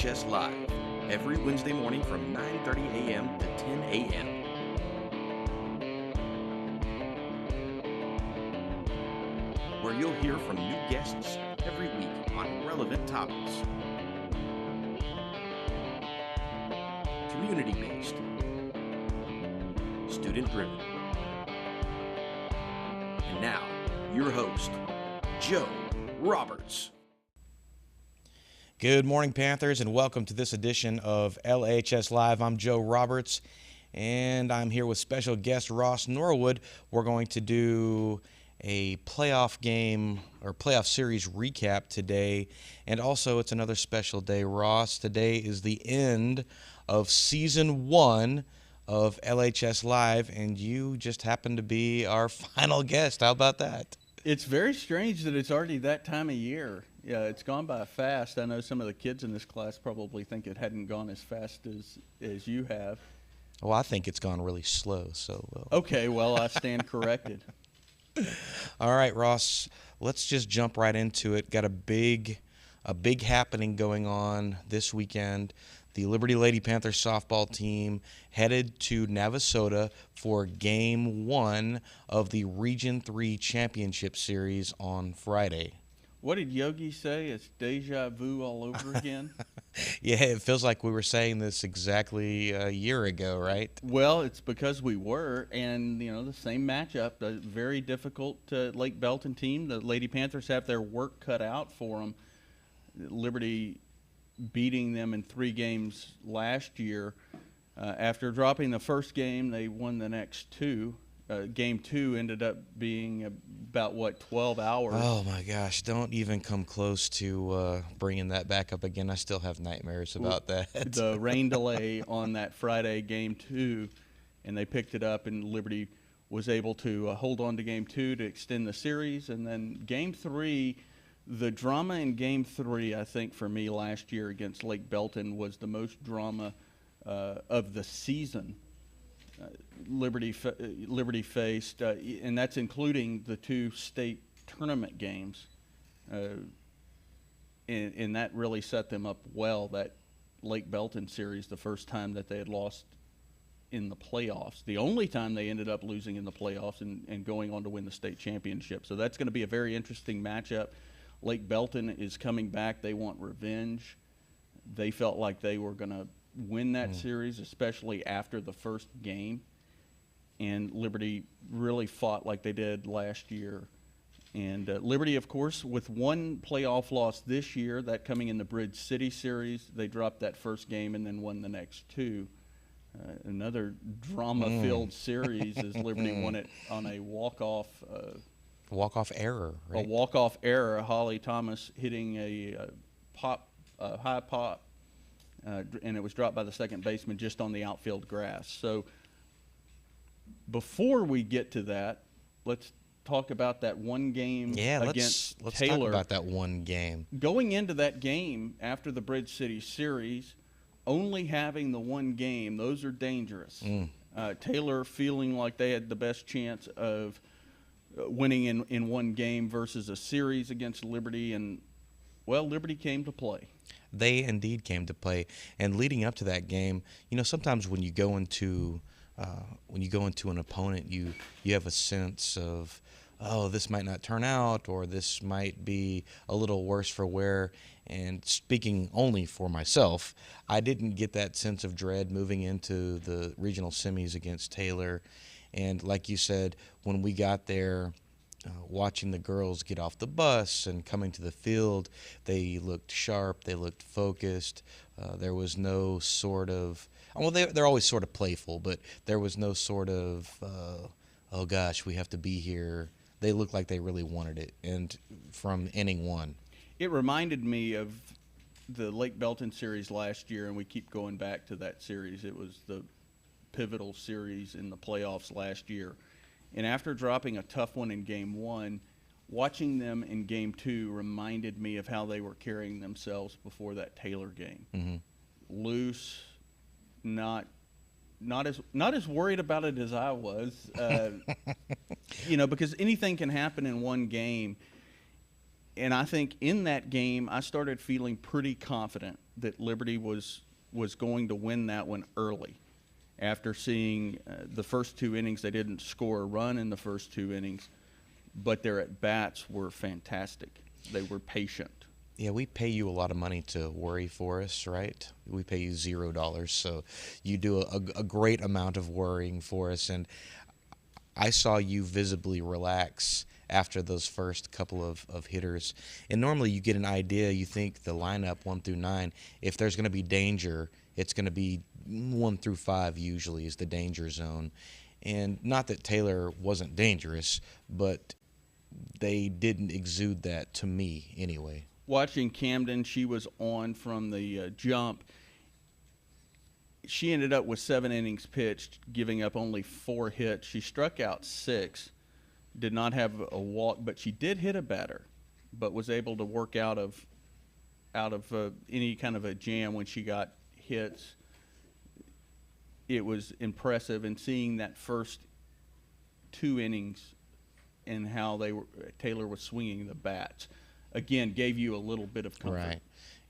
LHS Live, every Wednesday morning from 9:30 a.m. to 10 a.m. Where you'll hear from new guests every week on relevant topics. Community-based, student-driven. And now, your host, Joe Roberts. Good morning, Panthers, and welcome to this edition of LHS Live. I'm Joe Roberts, and I'm here with special guest Ross Norwood. We're going to do a playoff game or playoff series recap today, and also it's another special day, Ross. Today is the end of Season 1 of LHS Live, and you just happen to be our final guest. How about that? It's very strange that it's already that time of year. Yeah, it's gone by fast. I know some of the kids in this class probably think it hadn't gone as fast as you have. Well, I think it's gone really slow. So Okay, well, I stand corrected. All right, Ross, let's just jump right into it. Got a big happening going on this weekend. The Liberty Lady Panthers softball team headed to Navasota for Game 1 of the Region 3 Championship Series on Friday. What did Yogi say? It's deja vu all over again? Yeah, it feels like we were saying this exactly a year ago, right? Well, it's because we were, and, the same matchup, a very difficult Lake Belton team. The Lady Panthers have their work cut out for them. Liberty beating them in 3 games last year. After dropping the first game, they won the next 2. Game 2 ended up being about, 12 hours? Oh, my gosh. Don't even come close to bringing that back up again. I still have nightmares about that. The rain delay on that Friday, Game 2, and they picked it up, and Liberty was able to hold on to Game 2 to extend the series. And then Game 3, the drama in Game 3, I think, for me last year against Lake Belton was the most drama of the season. Liberty faced, and that's including the 2 state tournament games, and that really set them up well. That Lake Belton series, the first time that they had lost in the playoffs, the only time they ended up losing in the playoffs and going on to win the state championship. So that's going to be a very interesting matchup. Lake Belton is coming back. They want revenge. They felt like they were going to win that series, especially after the first game. And Liberty really fought like they did last year. And Liberty, of course, with 1 playoff loss this year, that coming in the Bridge City Series, they dropped that first game and then won the next 2. Another drama-filled series as Liberty won it on a walk-off error, right? A walk-off error. Holly Thomas hitting a high pop, and it was dropped by the second baseman just on the outfield grass. So before we get to that, let's talk about that one game against let's Taylor. Talk about that one game. Going into that game after the Bridge City Series, only having the one game, those are dangerous. Taylor feeling like they had the best chance of winning in one game versus a series against Liberty, and, well, Liberty came to play. They indeed came to play. And leading up to that game, sometimes when you go into an opponent, you have a sense of, oh, this might not turn out, or this might be a little worse for wear. And speaking only for myself, I didn't get that sense of dread moving into the regional semis against Taylor. And like you said, when we got there, watching the girls get off the bus and coming to the field, they looked sharp, they looked focused. There was no sort of, well, they're always sort of playful, but there was no sort of, oh gosh, we have to be here. They looked like they really wanted it, and from inning 1. It reminded me of the Lake Belton series last year, and we keep going back to that series. It was the pivotal series in the playoffs last year. And after dropping a tough one in Game 1, watching them in Game 2 reminded me of how they were carrying themselves before that Taylor game. Mm-hmm. Loose, not as worried about it as I was, because anything can happen in one game. And I think in that game, I started feeling pretty confident that Liberty was going to win that one early. After seeing the first 2 innings, they didn't score a run in the first 2 innings, but their at-bats were fantastic. They were patient. Yeah, we pay you a lot of money to worry for us, right? We pay you $0, so you do a great amount of worrying for us. And I saw you visibly relax after those first couple of hitters. And normally you get an idea, you think the lineup 1 through 9, if there's going to be danger, it's going to be 1 through 5 usually is the danger zone. And not that Taylor wasn't dangerous, but they didn't exude that to me anyway. Watching Camden, she was on from the jump. She ended up with 7 innings pitched, giving up only 4 hits. She struck out 6, did not have a walk, but she did hit a batter, but was able to work out of any kind of a jam when she got hits. It was impressive, and seeing that first 2 innings and how Taylor was swinging the bats, again, gave you a little bit of comfort. Right.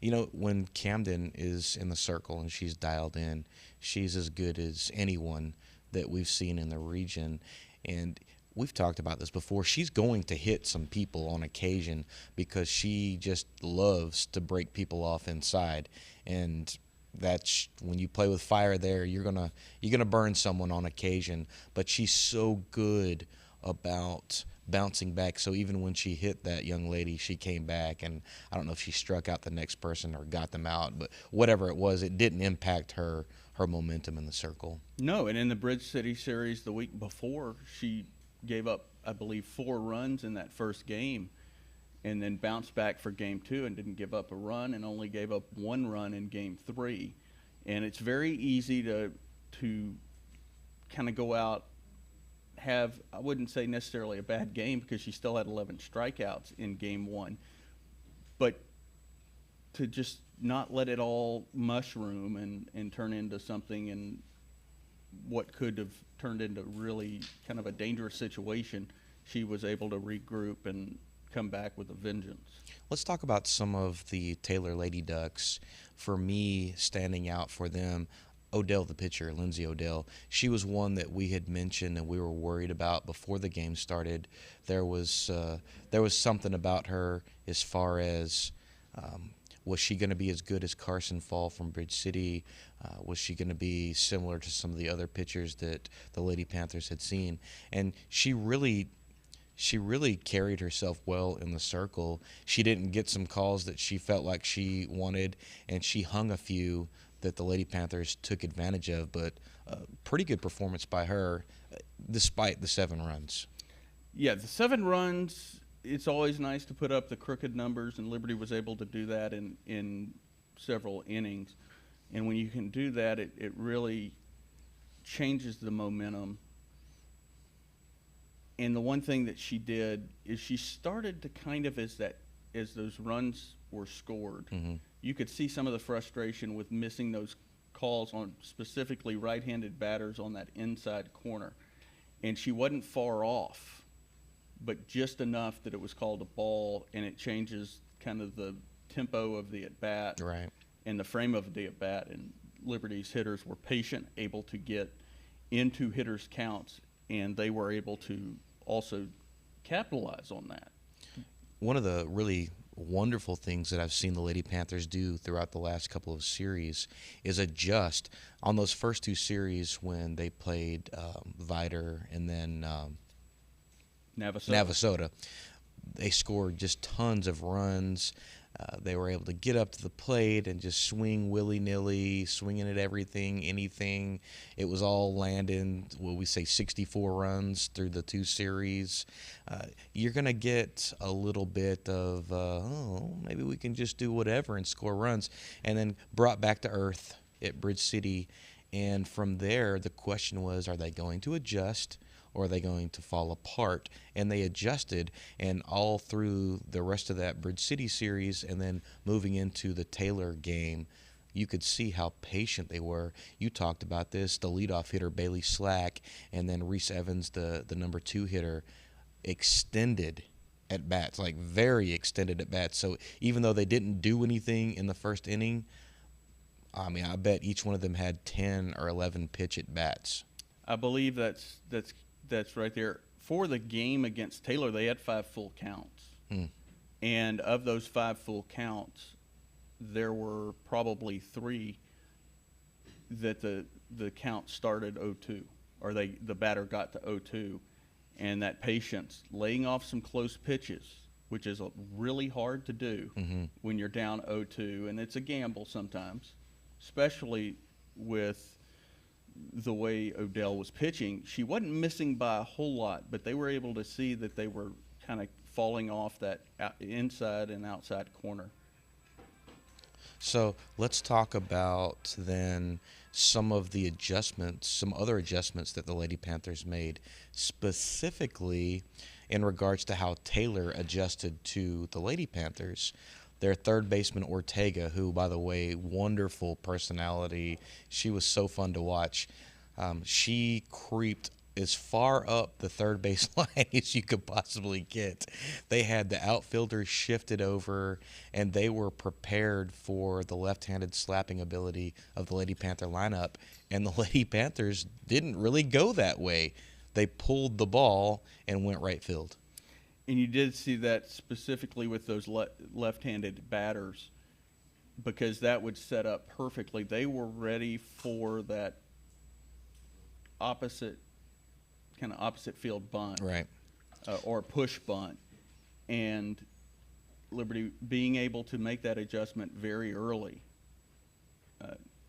You know, when Camden is in the circle and she's dialed in, she's as good as anyone that we've seen in the region. And we've talked about this before. She's going to hit some people on occasion because she just loves to break people off inside. And that's when you play with fire there, you're gonna burn someone on occasion. But she's so good about bouncing back. So even when she hit that young lady, she came back, and I don't know if she struck out the next person or got them out, but whatever it was, it didn't impact her momentum in the circle. No, and in the Bridge City series the week before, she gave up, I believe, 4 runs in that first game, and then bounced back for game 2 and didn't give up a run, and only gave up 1 run in game 3. And it's very easy to kind of go out, have, I wouldn't say necessarily a bad game because she still had 11 strikeouts in game 1, but to just not let it all mushroom and turn into something, and what could have turned into really kind of a dangerous situation, she was able to regroup and come back with a vengeance. Let's talk about some of the Taylor Lady Ducks. For me, standing out for them, Odell, the pitcher, Lindsay Odell, she was one that we had mentioned and we were worried about before the game started. There was something about her as far as was she going to be as good as Carson Fall from Bridge City? Was she going to be similar to some of the other pitchers that the Lady Panthers had seen? And she really carried herself well in the circle. She didn't get some calls that she felt like she wanted, and she hung a few that the Lady Panthers took advantage of, but pretty good performance by her despite the 7 runs. Yeah, the 7 runs, it's always nice to put up the crooked numbers, and Liberty was able to do that in several innings. And when you can do that, it really changes the momentum. And the one thing that she did is she started to kind of, as those runs were scored, you could see some of the frustration with missing those calls on specifically right-handed batters on that inside corner. And she wasn't far off, but just enough that it was called a ball, and it changes kind of the tempo of the at-bat, right, and the frame of the at-bat. And Liberty's hitters were patient, able to get into hitters' counts, and they were able to also capitalize on that. One of the really wonderful things that I've seen the Lady Panthers do throughout the last couple of series is adjust on those first 2 series when they played Vider and then Navasota. They scored just tons of runs. They were able to get up to the plate and just swing willy-nilly, swinging at everything, anything. It was all landing, what we say, 64 runs through the 2 series. You're going to get a little bit of, maybe we can just do whatever and score runs, and then brought back to earth at Bridge City. And from there, the question was, are they going to adjust, or are they going to fall apart? And they adjusted, and all through the rest of that Bridge City series and then moving into the Taylor game, you could see how patient they were. You talked about this, the leadoff hitter, Bailey Slack, and then Reese Evans, the number 2 hitter, extended at-bats, like very extended at-bats. So even though they didn't do anything in the first inning, I mean, I bet each one of them had 10 or 11 pitch at bats. I believe that's right there. For the game against Taylor, they had 5 full counts. And of those 5 full counts, there were probably 3 that the count started 0-2, or the batter got to 0-2, and that patience, laying off some close pitches, which is really hard to do when you're down 0-2, and it's a gamble sometimes, especially with the way Odell was pitching. She wasn't missing by a whole lot, but they were able to see that they were kind of falling off that inside and outside corner. So let's talk about then some of the adjustments, some other adjustments that the Lady Panthers made, specifically in regards to how Taylor adjusted to the Lady Panthers. Their third baseman, Ortega, who, by the way, wonderful personality. She was so fun to watch. She creeped as far up the third base line as you could possibly get. They had the outfielders shifted over, and they were prepared for the left-handed slapping ability of the Lady Panther lineup, and the Lady Panthers didn't really go that way. They pulled the ball and went right field. And you did see that specifically with those left-handed batters, because that would set up perfectly. They were ready for that opposite field bunt, Right. Or push bunt, and Liberty being able to make that adjustment very early.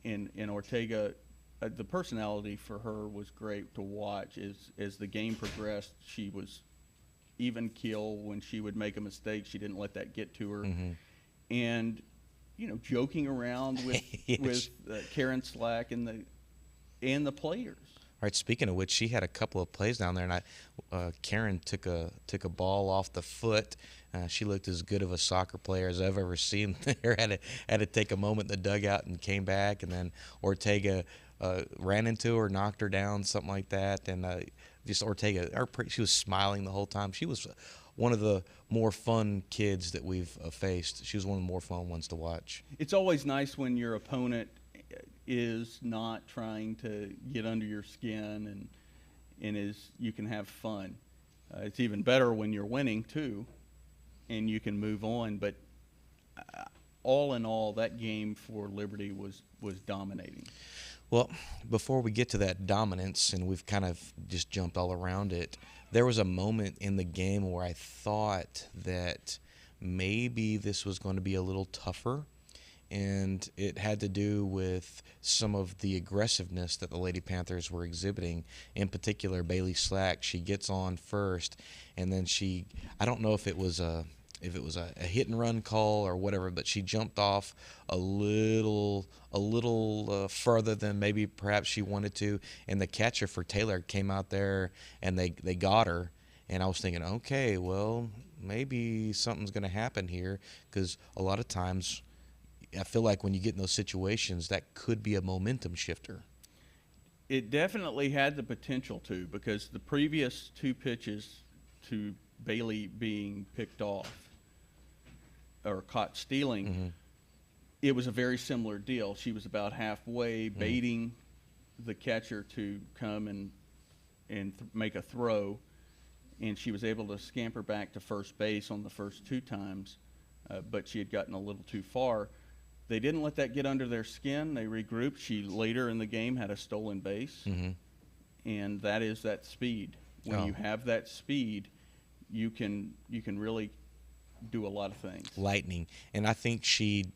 In Ortega, the personality for her was great to watch. As the game progressed, she was even keel. When she would make a mistake, she didn't let that get to her. And joking around with Yes. with Karen Slack and the players. All right. Speaking of which, she had a couple of plays down there, and Karen took a ball off the foot. She looked as good of a soccer player as I've ever seen there. Had to take a moment in the dugout and came back, and then Ortega ran into her, knocked her down, something like that, and just Ortega. She was smiling the whole time. She was one of the more fun kids that we've faced. She was one of the more fun ones to watch. It's always nice when your opponent is not trying to get under your skin and you can have fun. It's even better when you're winning too, and you can move on. But all in all, that game for Liberty was dominating. Well, before we get to that dominance, and we've kind of just jumped all around it, there was a moment in the game where I thought that maybe this was going to be a little tougher, and it had to do with some of the aggressiveness that the Lady Panthers were exhibiting. In particular, Bailey Slack, she gets on first, and then I don't know if it was a hit and run call or whatever, but she jumped off a little further than maybe perhaps she wanted to, and the catcher for Taylor came out there and they got her, and I was thinking, okay, well, maybe something's going to happen here, because a lot of times I feel like when you get in those situations, that could be a momentum shifter. It definitely had the potential to, because the previous 2 pitches to Bailey being picked off or caught stealing, it was a very similar deal. She was about halfway, baiting the catcher to come and make a throw, and she was able to scamper back to first base on the first 2 times, but she had gotten a little too far. They didn't let that get under their skin. They regrouped. She later in the game had a stolen base, and that is that speed. When you have that speed, you can really do a lot of things. Lightning. And I think she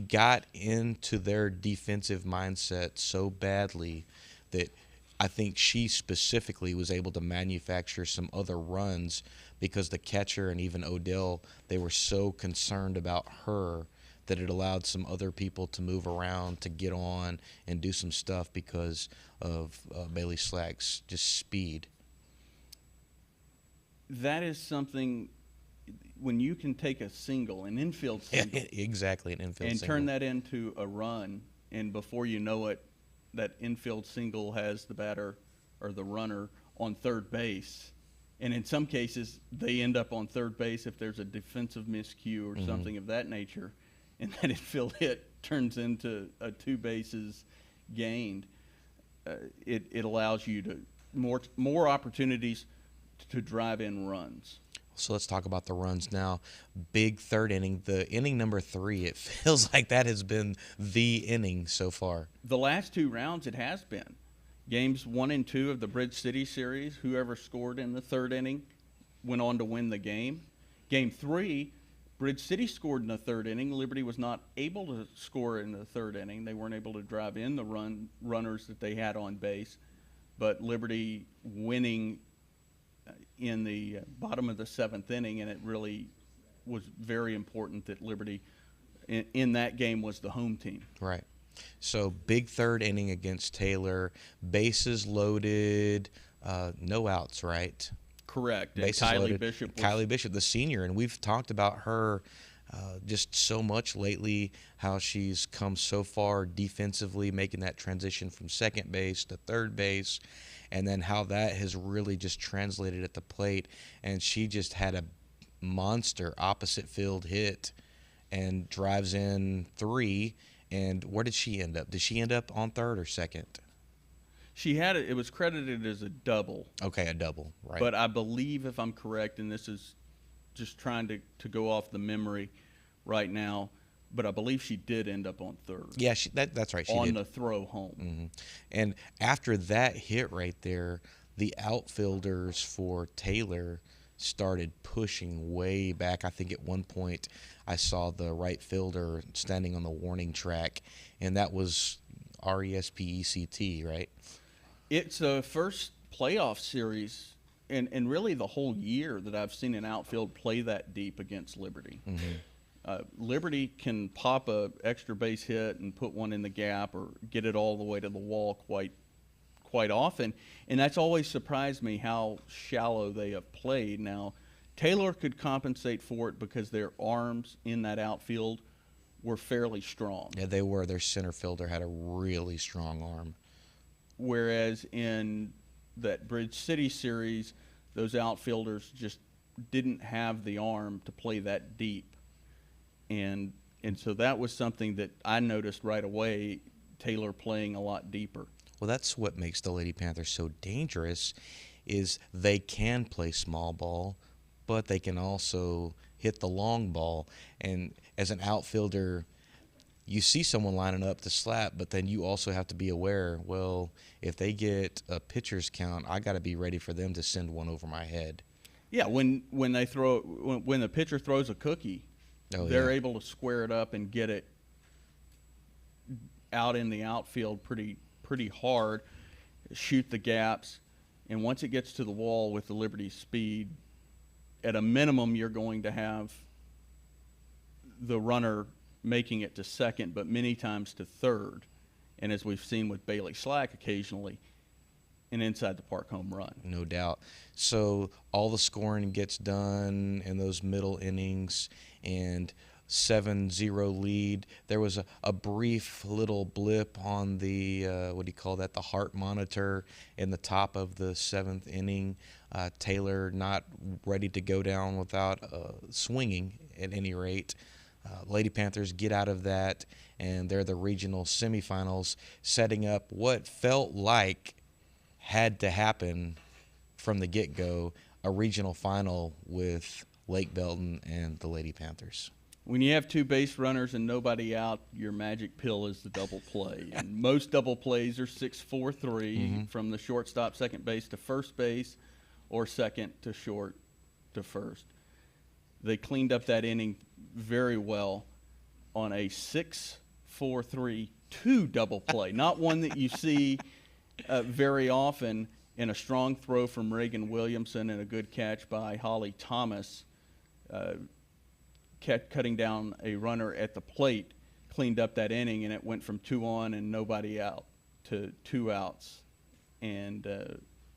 got into their defensive mindset so badly that I think she specifically was able to manufacture some other runs, because the catcher and even Odell, they were so concerned about her that it allowed some other people to move around, to get on and do some stuff because of Bailey Slack's just speed. That is something, when you can take a single, an infield single, exactly, an infield and single, turn that into a run, and before you know it, that infield single has the batter or the runner on third base. And in some cases, they end up on third base if there's a defensive miscue or something of that nature, and that infield hit turns into a 2 bases gained, it allows you to more opportunities to drive in runs. So let's talk about the runs now. Big third inning, the inning number 3. It feels like that has been the inning so far. The last 2 rounds, it has been. Games 1 and 2 of the Bridge City series, whoever scored in the third inning went on to win the game. Game 3, Bridge City scored in the third inning. Liberty was not able to score in the third inning. They weren't able to drive in the runners that they had on base. But Liberty winning in the bottom of the 7th inning, and it really was very important that Liberty in that game was the home team. Right. So big third inning against Taylor, bases loaded, no outs, right? Correct. Bases And loaded. Kylie Bishop, the senior, and we've talked about her just so much lately, how she's come so far defensively, making that transition from second base to third base, and then how that has really just translated at the plate. And she just had a monster opposite field hit and drives in 3. And where did she end up? Did she end up on third or second? She had it was credited as a double. Okay, a double, right. But I believe, if I'm correct, and this is just trying to go off the memory right now, but I believe she did end up on third. Yeah, that's right. She on did. the throw home. Mm-hmm. And after that hit right there, the outfielders for Taylor started pushing way back. I think at one point I saw the right fielder standing on the warning track, and that was RESPECT, right? It's a first playoff series, and really the whole year, that I've seen an outfield play that deep against Liberty. Mm-hmm. Liberty can pop a extra base hit and put one in the gap or get it all the way to the wall quite often, and that's always surprised me how shallow they have played. Now, Taylor could compensate for it because their arms in that outfield were fairly strong. Yeah, they were. Their center fielder had a really strong arm. Whereas in that Bridge City series, those outfielders just didn't have the arm to play that deep. And so that was something that I noticed right away, Taylor playing a lot deeper. Well, that's what makes the Lady Panthers so dangerous, is they can play small ball, but they can also hit the long ball. And as an outfielder, you see someone lining up to slap, but then you also have to be aware, well, if they get a pitcher's count, I got to be ready for them to send one over my head. Yeah, when the pitcher throws a cookie, they're able to square it up and get it out in the outfield pretty hard, shoot the gaps, and once it gets to the wall with the Liberty speed, at a minimum you're going to have the runner making it to second, but many times to third, and as we've seen with Bailey Slack occasionally, an inside the park home run. No doubt. So all the scoring gets done in those middle innings, and 7-0 lead. There was a brief little blip on the, the heart monitor in the top of the 7th inning. Taylor not ready to go down without swinging at any rate. Lady Panthers get out of that, and they're the regional semifinals, setting up what felt like had to happen from the get-go, a regional final with Lake Belton and the Lady Panthers. When you have 2 base runners and nobody out, your magic pill is the double play. And most double plays are 6-4-3 from the shortstop, second base to first base, or second to short to first. They cleaned up that inning very well on a 6-4-3-2 double play, not one that you see very often, in a strong throw from Reagan Williamson and a good catch by Holly Thomas, cutting down a runner at the plate, cleaned up that inning, and it went from 2 on and nobody out to 2 outs and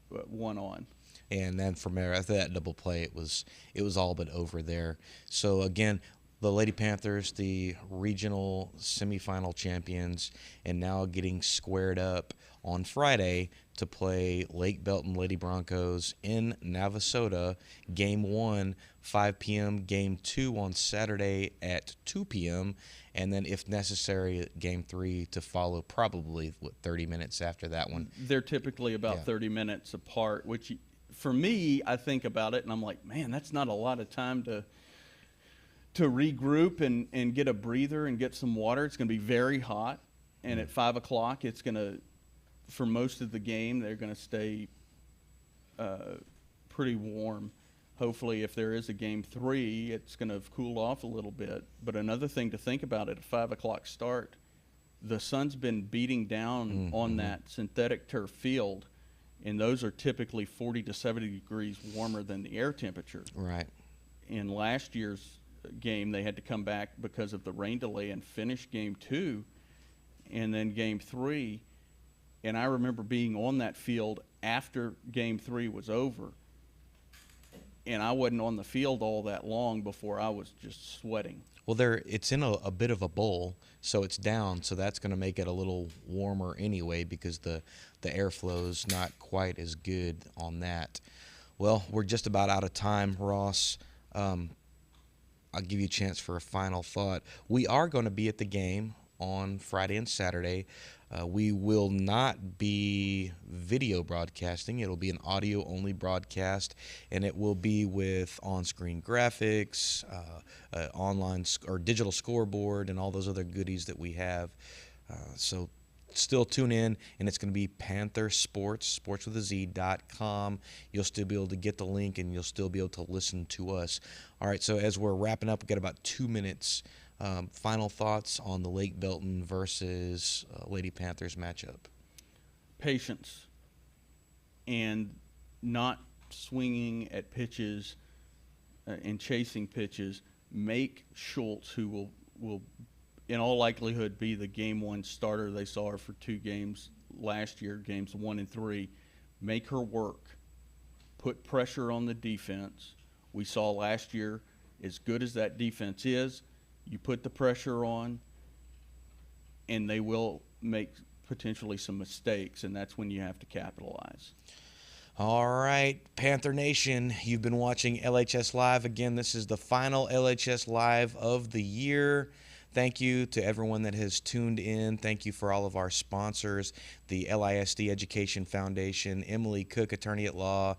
1 on. And then from there, after that double play, it was all but over there. So again, the Lady Panthers, the regional semifinal champions, and now getting squared up on Friday to play Lake Belton Lady Broncos in Navasota. Game 1, 5 p.m. Game 2 on Saturday at 2 p.m. And then, if necessary, Game 3 to follow probably 30 minutes after that one. They're typically about 30 minutes apart, which for me, I think about it and I'm like, man, that's not a lot of time to regroup and get a breather and get some water. It's going to be very hot, and at 5 o'clock, it's going to, for most of the game, they're going to stay pretty warm. Hopefully, if there is a Game 3, it's going to cool off a little bit. But another thing to think about at a 5 o'clock start, the sun's been beating down on that synthetic turf field, and those are typically 40 to 70 degrees warmer than the air temperature. Right. In last year's game, they had to come back because of the rain delay and finish Game 2 and then Game 3. And I remember being on that field after Game 3 was over, and I wasn't on the field all that long before I was just sweating. Well, it's in a bit of a bowl, so it's down, so that's going to make it a little warmer anyway because the airflow's not quite as good on that. Well, we're just about out of time, Ross. I'll give you a chance for a final thought. We are going to be at the game on Friday and Saturday. We will not be video broadcasting. It'll be an audio-only broadcast, and it will be with on-screen graphics, online or digital scoreboard, and all those other goodies that we have. So still tune in, and it's going to be Panther Sports, sportswithaz.com. You'll still be able to get the link, and you'll still be able to listen to us. All right, so as we're wrapping up, we've got about 2 minutes. Final thoughts on the Lake Belton versus Lady Panthers matchup? Patience and not swinging at pitches and chasing pitches. Make Schultz, who will in all likelihood be the Game 1 starter. They saw her for 2 games last year, Games 1 and 3. Make her work. Put pressure on the defense. We saw last year, as good as that defense is, you put the pressure on, and they will make potentially some mistakes, and that's when you have to capitalize. All right, Panther Nation, you've been watching LHS Live. Again, this is the final LHS Live of the year. Thank you to everyone that has tuned in. Thank you for all of our sponsors, the LISD Education Foundation, Emily Cook, Attorney at Law,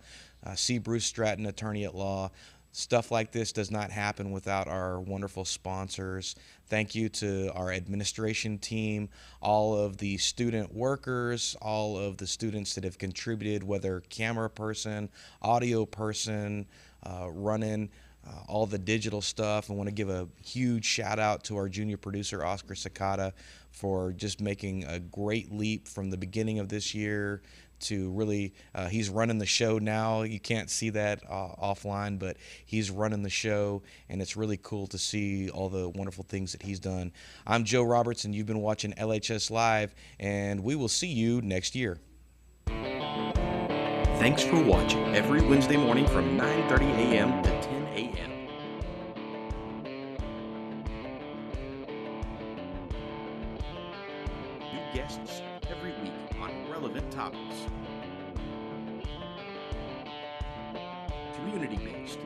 C. Bruce Stratton, Attorney at Law. Stuff like this does not happen without our wonderful sponsors. Thank you to our administration team, all of the student workers, all of the students that have contributed, whether camera person, audio person, running all the digital stuff. I want to give a huge shout out to our junior producer, Oscar Sakata, for just making a great leap from the beginning of this year to really, he's running the show now. You can't see that offline, but he's running the show, and it's really cool to see all the wonderful things that he's done. I'm Joe Roberts, and you've been watching LHS Live, and we will see you next year. Thanks for watching every Wednesday morning from 9:30 a.m. to 10 a.m. New guests every week on relevant topics. Community-based.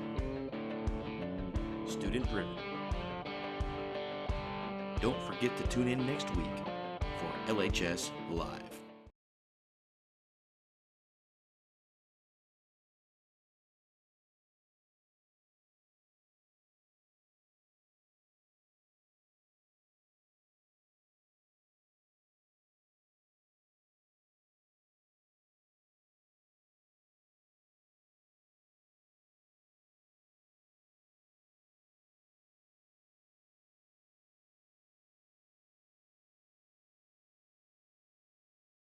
Student-driven. Don't forget to tune in next week for LHS Live.